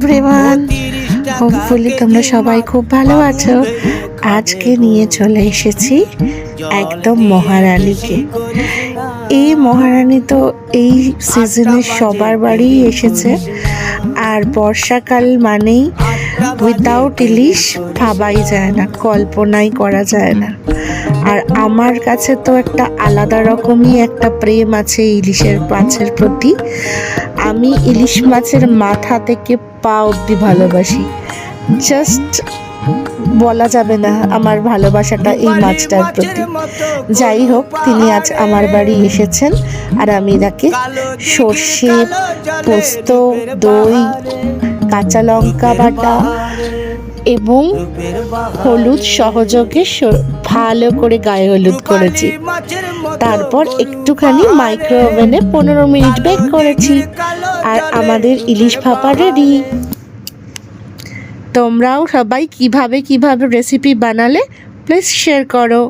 Everyone, hopefully তোমরা সবাই খুব ভালো আছো। আজকে নিয়ে চলে এসেছি একদম মহারানীকে। এই মহারানী তো এই সিজনে সবার বাড়ি এসেছে, আর বর্ষাকাল মানেই উইদাউট ইলিশ ভাবাই যায় না, কল্পনাই করা যায় না। আর আমার কাছে তো একটা আলাদা রকমই একটা প্রেম আছে ইলিশের মাছের প্রতি। আমি ইলিশ মাছের মাথা থেকে পা অবধি ভালোবাসি। জাস্ট বলা যাবে না আমার ভালোবাসাটা এই মাছটার প্রতি। যাই হোক, তিনি আজ আমার বাড়ি এসেছেন, আর আমি তাকে সর্ষে, পোস্ত, দই, কাঁচা লঙ্কা বাটা এবং হলুদ সহযোগে ভালো করে গায়ে হলুদ করেছি। তারপর একটুখানি মাইক্রো ওভেনে 15 মিনিট বেক করেছি, আর আমাদের ইলিশ ভাপা রেডি। তোমরাও সবাই কিভাবে রেসিপি বানালে প্লিজ শেয়ার করো।